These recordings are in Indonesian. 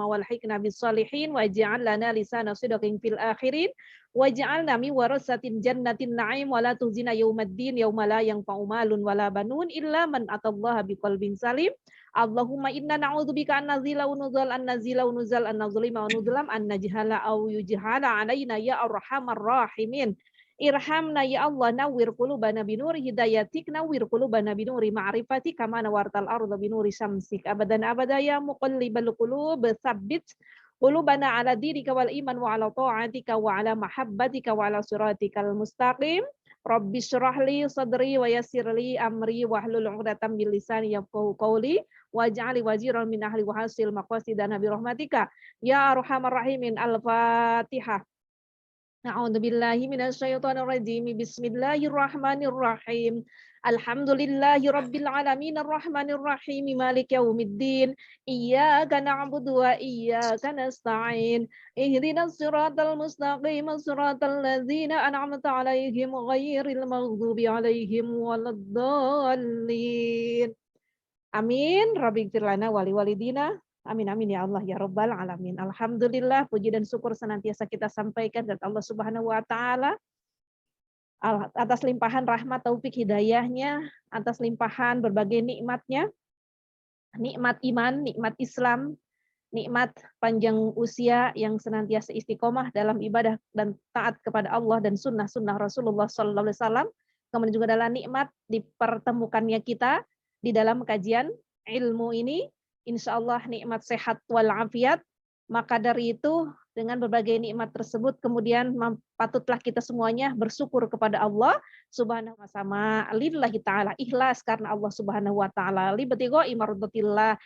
Allahumma walhiqna bis shalihin waj'al lana lisana sidqin fil akhirin waj'alna min warasatin jannatin na'im wa la tuzina yaumaddin yauma la yanfa'u malun wala banun illa man atallaha biqalbin salim. Allahumma inna na'udzubika an nazila wa nuzal an nazila wa nuzal an nazlima wa nuzlam an najhala aw yujhala alaina ya arhamar rahimin. Irhamna ya Allah, nawwir qulubana binuri hidayatik, nawwir qulubana binuri ma'rifatik, kama nawartal arda binuri syamsik. Abadan abada ya muqallibal qulub, tsabbit qulubana ala dinika wal iman wa ala ta'atika wa ala mahabbatika wa ala siratikal mustaqim. Rabbi syrah li sadri wa yassir li amri wahlul 'uqdatam min lisani yafqahu qawli waj'al waziran min ahli wa hasil maqasidana bi rahmatika ya arhamar rahimin. Al-Fatihah. A'udzu billahi minasyaitonir rajim. Bismillahirrahmanirrahim. Alhamdulillahi rabbil alamin arrahmanir rahim maliki yaumiddin. Iyyaka na'budu wa iyyaka nasta'in. Ihdinas siratal mustaqim siratal ladzina an'amta 'alaihim ghairil maghdubi 'alaihim waladdallin. Amin. Rabbighfir lana wa liwalidina. Amin amin ya Allah ya Rabbal alamin. Alhamdulillah, puji dan syukur senantiasa kita sampaikan kepada Allah Subhanahu wa taala atas limpahan rahmat taufik hidayahnya, atas limpahan berbagai nikmatnya, nikmat iman, nikmat Islam, nikmat panjang usia yang senantiasa istiqomah dalam ibadah dan taat kepada Allah dan sunnah-sunnah Rasulullah sallallahu alaihi wasallam. Kemudian juga adalah nikmat dipertemukannya kita di dalam kajian ilmu ini. Insya Allah nikmat sehat walafiat. Maka dari itu dengan berbagai nikmat tersebut kemudian patutlah kita semuanya bersyukur kepada Allah Subhanahu wa taala, lillahi taala, ikhlas karena Allah Subhanahu wa taala, libatigho imardatillah.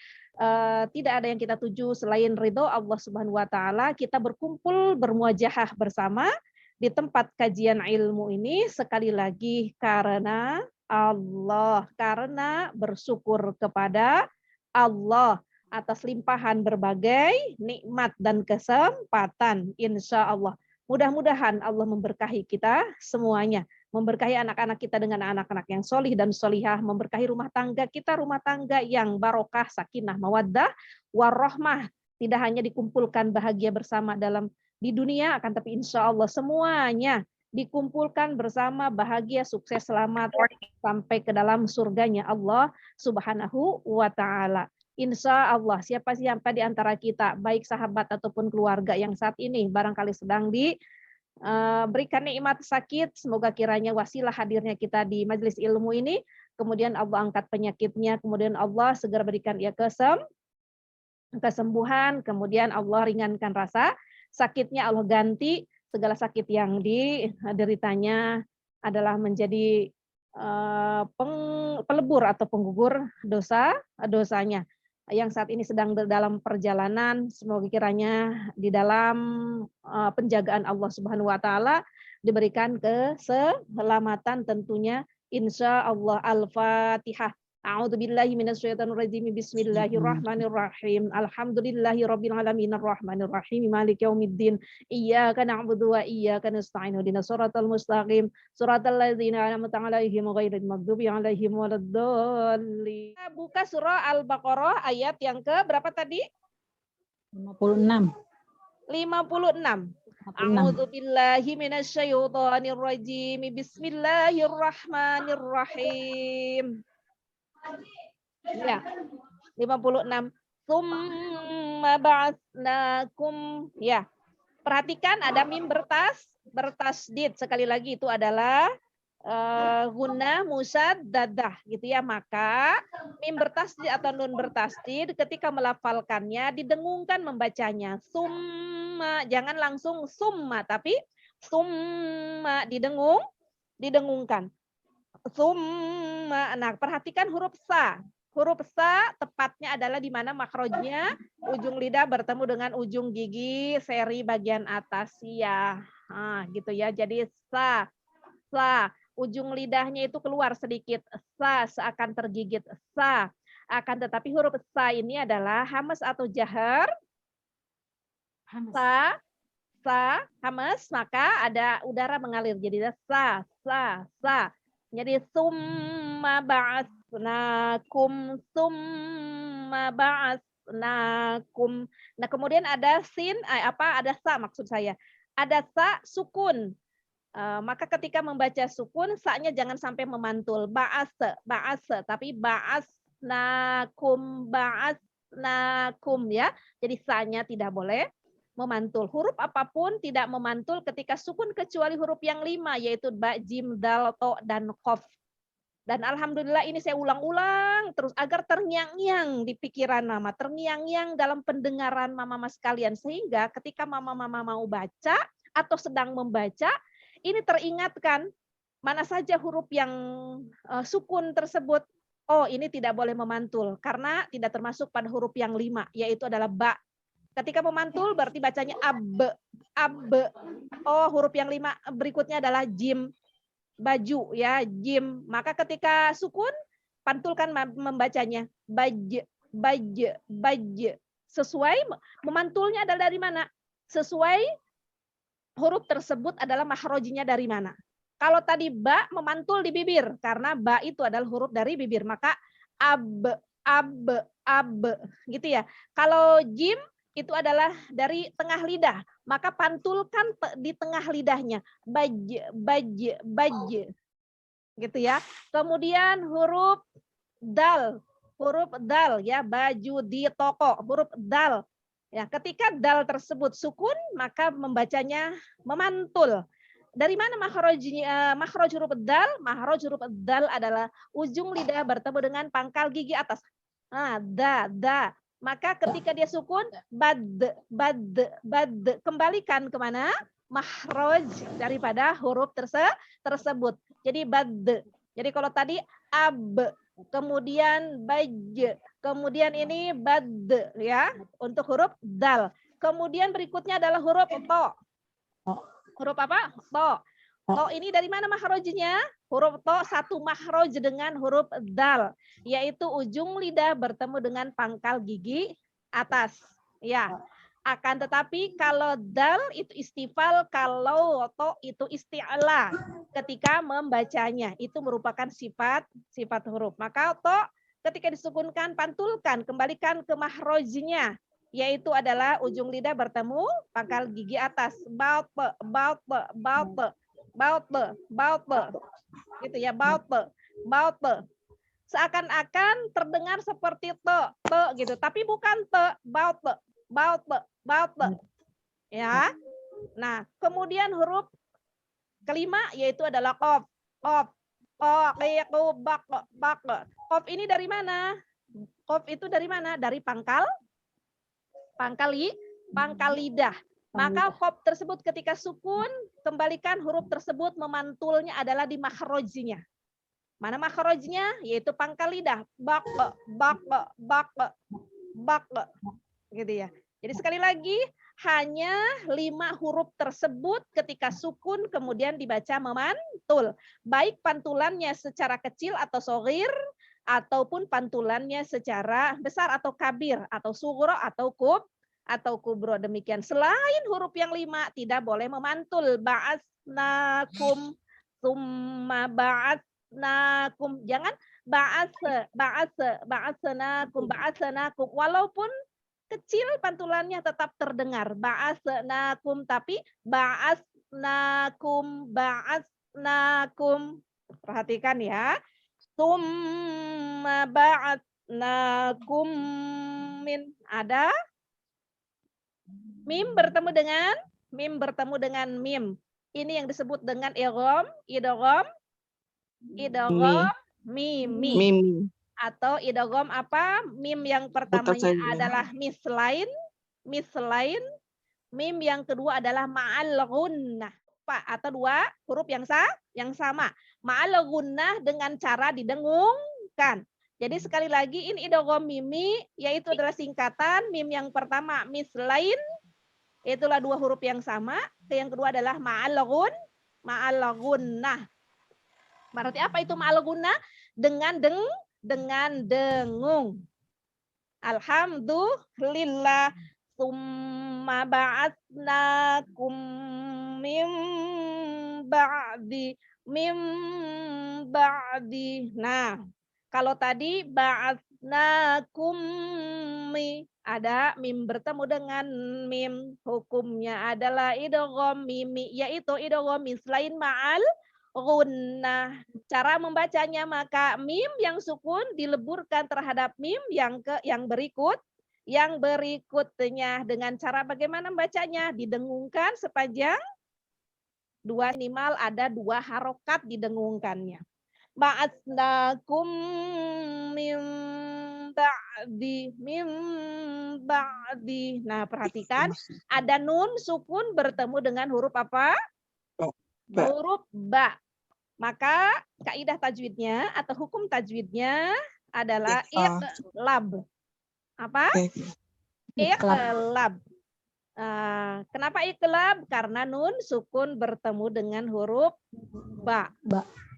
Tidak ada yang kita tuju selain ridho Allah Subhanahu wa taala. Kita berkumpul bermuajahah bersama di tempat kajian ilmu ini sekali lagi karena Allah, karena bersyukur kepada Allah atas limpahan berbagai nikmat dan kesempatan. Insya Allah. Mudah-mudahan Allah memberkahi kita semuanya. Memberkahi anak-anak kita dengan anak-anak yang solih dan solihah. Memberkahi rumah tangga kita, rumah tangga yang barokah, sakinah, mawaddah, warahmah. Tidak hanya dikumpulkan bahagia bersama di dunia, akan tapi insya Allah semuanya dikumpulkan bersama bahagia, sukses, selamat sampai ke dalam surganya Allah Subhanahu wa taala. Insya Allah siapa di antara kita baik sahabat ataupun keluarga yang saat ini barangkali sedang diberikan nikmat sakit, semoga kiranya wasilah hadirnya kita di majelis ilmu ini, kemudian Allah angkat penyakitnya, kemudian Allah segera berikan ia kesembuhan, kemudian Allah ringankan rasa sakitnya, Allah ganti segala sakit yang dideritanya adalah menjadi pelebur atau penggugur dosanya. Yang saat ini sedang dalam perjalanan, semoga kiranya di dalam penjagaan Allah Subhanahu wa taala diberikan keselamatan tentunya insya Allah. Al-Fatihah. A'udzubillahi minasyaitonirrajim. Bismillahirrahmanirrahim. Alhamdulillahirabbil alamin arrahmanirrahim maliki yaumiddin. Iyyaka na'budu wa iyyaka nasta'in. Ihdinas siratal mustaqim siratal ladzina an'amta 'alaihim ghairil maghdubi alaihim waladdallin. Buka surah Al-Baqarah ayat yang ke berapa tadi? 56. 56. A'udzubillahi minasyaitonirrajim. Bismillahirrahmanirrahim. Ya, 56. Tsumma ba'atsnakum. Ya. Perhatikan ada mim bertasdid. Sekali lagi itu adalah guna musaddadah gitu ya. Maka mim bertasdid atau nun bertasdid ketika melafalkannya didengungkan membacanya. Summa, jangan langsung summa tapi summa didengungkan. Summa. Nah, perhatikan huruf sa. Huruf sa tepatnya adalah di mana makrojnya ujung lidah bertemu dengan ujung gigi seri bagian atas ya. Nah, gitu ya. Jadi sa. Ujung lidahnya itu keluar sedikit. Sa seakan tergigit. Sa. Akan tetapi huruf sa ini adalah hamas atau jahar. Sa. Hamas, maka ada udara mengalir. Jadi sa. Jadi summa ba'atsnakum summa ba'asnakum. Nah, kemudian ada sin, ada sa maksud saya. Ada sa sukun. Maka ketika membaca sukun, sa-nya jangan sampai memantul. Ba'ase, tapi ba'asnakum ya. Jadi sa-nya tidak boleh memantul. Huruf apapun tidak memantul ketika sukun kecuali huruf yang 5, yaitu ba, jim, dal, to, dan qaf. Dan alhamdulillah ini saya ulang-ulang terus agar terngiang-ngiang di pikiran mama, terngiang-ngiang dalam pendengaran mama-mama sekalian. Sehingga ketika mama-mama mau baca atau sedang membaca, ini teringatkan mana saja huruf yang sukun tersebut. Oh, ini tidak boleh memantul karena tidak termasuk pada huruf yang 5, yaitu adalah ba. Ketika memantul berarti bacanya ab. Oh, huruf yang 5 berikutnya adalah jim. Baju ya, jim. Maka ketika sukun, pantulkan membacanya. Baj. Sesuai, memantulnya adalah dari mana? Sesuai huruf tersebut adalah makhrojinya dari mana. Kalau tadi ba, memantul di bibir. Karena ba itu adalah huruf dari bibir. Maka ab. Gitu ya. Kalau jim, itu adalah dari tengah lidah. Maka pantulkan di tengah lidahnya. Baj. Gitu ya. Kemudian huruf dal ya, baju di toko, huruf dal. Ya, ketika dal tersebut sukun, maka membacanya memantul. Dari mana makhrajnya? Makhraj huruf dal? Makhraj huruf dal adalah ujung lidah bertemu dengan pangkal gigi atas. Nah, da. Maka ketika dia sukun, bad. Kembalikan kemana? Makhraj daripada huruf tersebut. Jadi bad. Jadi kalau tadi ab, kemudian baj, kemudian ini bad ya, untuk huruf dal. Kemudian berikutnya adalah huruf to. Huruf apa? To. To ini dari mana makhrajnya? Huruf to satu makhraj dengan huruf dal, yaitu ujung lidah bertemu dengan pangkal gigi atas. Ya. Akan tetapi kalau dal itu istifal, kalau to itu isti'la ketika membacanya. Itu merupakan sifat huruf. Maka to ketika disukunkan, pantulkan, kembalikan ke makhrajnya, yaitu adalah ujung lidah bertemu pangkal gigi atas. Baut. Gitu ya, baut. Seakan-akan terdengar seperti te gitu, tapi bukan te, baut. Ya. Nah, kemudian huruf kelima yaitu adalah qaf. Qaf ini dari mana? Qaf itu dari mana? Dari pangkal lidah. Maka qaf tersebut ketika sukun, kembalikan huruf tersebut memantulnya adalah di makhrajnya. Mana makhrajnya? Yaitu pangkal lidah. Bak. Gitu ya. Jadi sekali lagi, hanya 5 huruf tersebut ketika sukun kemudian dibaca memantul. Baik pantulannya secara kecil atau shogir, ataupun pantulannya secara besar atau kabir, atau sugro atau kubro. Demikian. Selain huruf yang 5 tidak boleh memantul. Ba'asnakum, summa ba'asnakum. Jangan ba'asnakum. Walaupun kecil pantulannya tetap terdengar. Ba'asnakum, tapi ba'asnakum. Perhatikan ya. Summa ba'asnakum min. Ada mim bertemu dengan mim. Ini yang disebut dengan idgham, mimi. Atau idgham apa? Mim yang pertamanya adalah mislain, mim yang kedua adalah ma'al gunnah. Atau 2 huruf yang sama. Ma'al gunnah dengan cara didengungkan. Jadi sekali lagi ini idgham mimi, yaitu adalah singkatan mim yang pertama mislain, itulah 2 huruf yang sama. Yang kedua adalah ma'al gunnah. Berarti apa itu ma'al gunnah? Dengan dengung. Alhamdulillah. Summa ba'atsnakum min ba'di. Nah, kalau tadi ba'atsnakum ada mim bertemu dengan mim, hukumnya adalah idgham mimi, yaitu idgham mislain ma'al gunnah. Cara membacanya maka mim yang sukun dileburkan terhadap mim yang berikutnya dengan cara bagaimana membacanya? Didengungkan sepanjang minimal ada 2 harokat didengungkannya. Ba'atsnakum min ba'di. Nah, perhatikan ada nun sukun bertemu dengan huruf apa? Huruf ba. Maka kaidah tajwidnya atau hukum tajwidnya adalah iqlab. Apa? Iqlab. Kenapa iqlab? Karena nun sukun bertemu dengan huruf ba.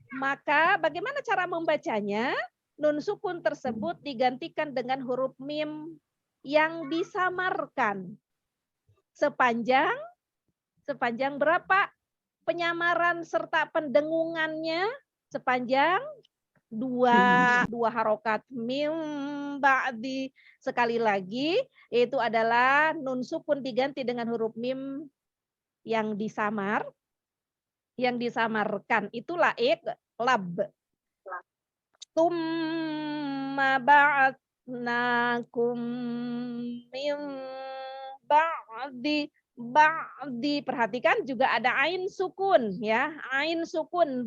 Maka bagaimana cara membacanya? Nun sukun tersebut digantikan dengan huruf mim yang disamarkan. Sepanjang berapa? Penyamaran serta pendengungannya sepanjang dua harokat mim ba'di. Sekali lagi, itu adalah nun sukun diganti dengan huruf mim yang disamarkan. Itulah iqlab. Tsumma ba'atsnakum min ba'di. Perhatikan juga ada ain sukun ya. Ain sukun.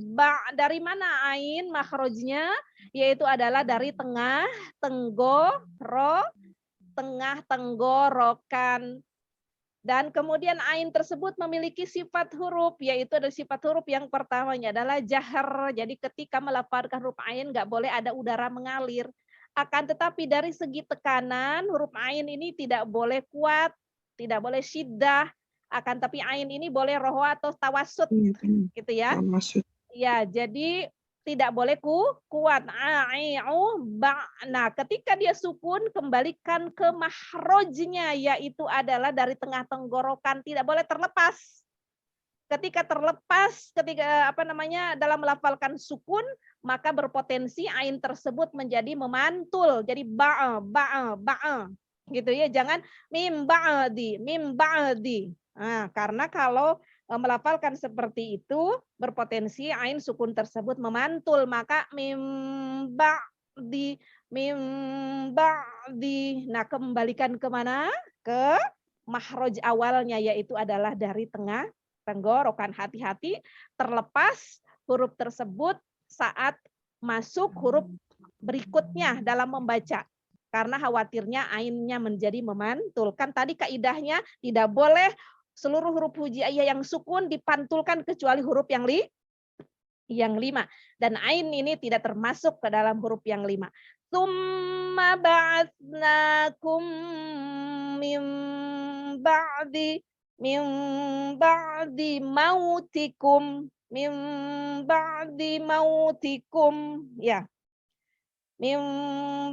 Dari mana ain makhrajnya? Yaitu adalah dari tengah tenggorokan. Dan kemudian ain tersebut memiliki sifat huruf, yaitu ada sifat huruf yang pertamanya adalah jahar. Jadi ketika melafalkan huruf ain nggak boleh ada udara mengalir. Akan tetapi dari segi tekanan huruf ain ini tidak boleh kuat, tidak boleh syiddah. Akan tapi ain ini boleh roho atau tawasud, gitu ya. Ya, jadi tidak boleh kuat. Nah, ketika dia sukun, kembalikan ke mahrojnya, yaitu adalah dari tengah tenggorokan, tidak boleh terlepas. Ketika terlepas, dalam melafalkan sukun, maka berpotensi ain tersebut menjadi memantul, jadi ba'a, gitu ya. Jangan mim ba'di. Nah, karena kalau melafalkan seperti itu berpotensi ain sukun tersebut memantul, maka mim ba'di. Nah, kembalikan kemana? Ke mahroj awalnya, yaitu adalah dari tengah tenggorokan. Hati-hati terlepas huruf tersebut saat masuk huruf berikutnya dalam membaca. Karena khawatirnya ainnya menjadi memantul. Kan tadi kaidahnya tidak boleh seluruh huruf hijaiyah yang sukun dipantulkan kecuali huruf yang 5. Dan ain ini tidak termasuk ke dalam huruf yang 5. Tsumma ba'atsnakum min ba'di mautikum. Ya. Min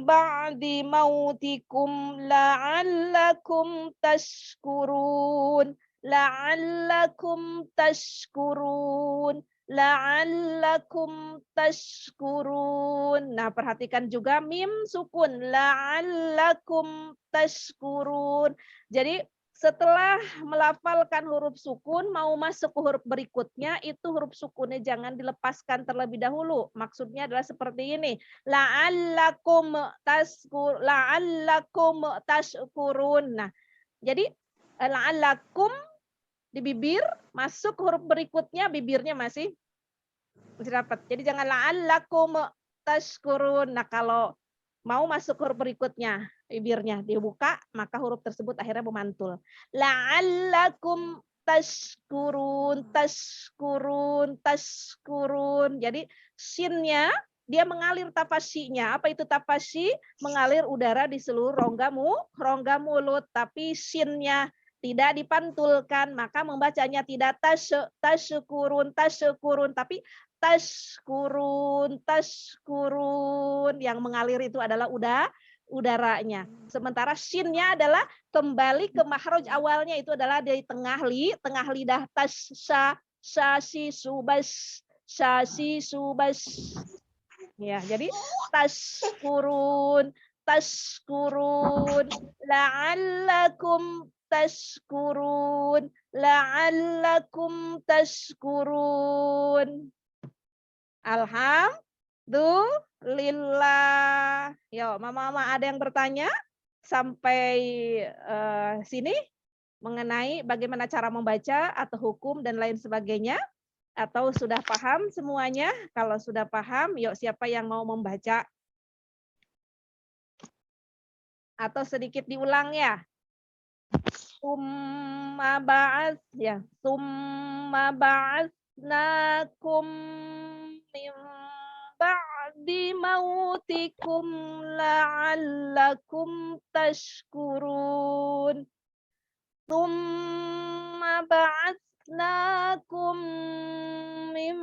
ba'di mautikum la'allakum tashkurun. Nah, perhatikan juga mim sukun. La'allakum tashkurun. Jadi setelah melafalkan huruf sukun, mau masuk ke huruf berikutnya, itu huruf sukunnya jangan dilepaskan terlebih dahulu. Maksudnya adalah seperti ini. La'allakum tashkurun. Nah, jadi la'allakum di bibir, masuk ke huruf berikutnya, bibirnya masih dapat. Jadi jangan la'allakum tashkurun. Nah, kalau mau masuk huruf berikutnya, bibirnya dibuka, maka huruf tersebut akhirnya memantul. La'allakum tashkurun. Jadi shinnya dia mengalir tafasyinya. Apa itu tafasyi? Mengalir udara di seluruh rongga mulut, tapi shinnya tidak dipantulkan, maka membacanya tidak tashkurun, tapi tashkurun. Yang mengalir itu adalah udaranya. Sementara shinnya adalah kembali ke mahroj awalnya, itu adalah dari tengah lidah. Shashi subas. Ya, jadi tashkurun. tashkurun. La'allakum tashkurun. La'allakum tashkurun. Alhamdulillah. Yo, mama-mama ada yang bertanya sampai sini mengenai bagaimana cara membaca atau hukum dan lain sebagainya? Atau sudah paham semuanya? Kalau sudah paham, yuk siapa yang mau membaca? Atau sedikit diulang ya? Summa ba'ats ya. Summa ba'atsnakum min ba'di mautikum la'allakum tashkurun. Summa ba'atsnakum min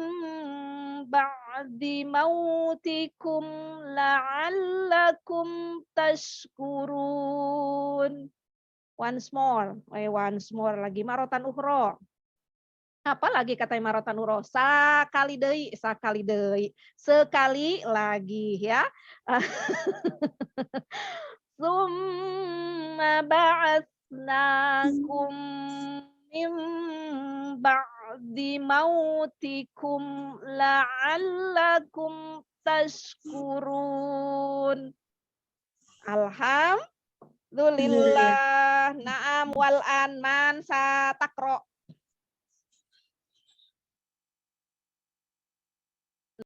ba'di mautikum la'allakum tashkurun. Once more lagi marotan ukhra. Apa lagi katanya marotan ukhra? Sakali deui, sekali lagi ya. Summa ba'atsnakum min ba'di mautikum la'allakum tashkurun. Alhamdulillah. Naam wal an man sa takro.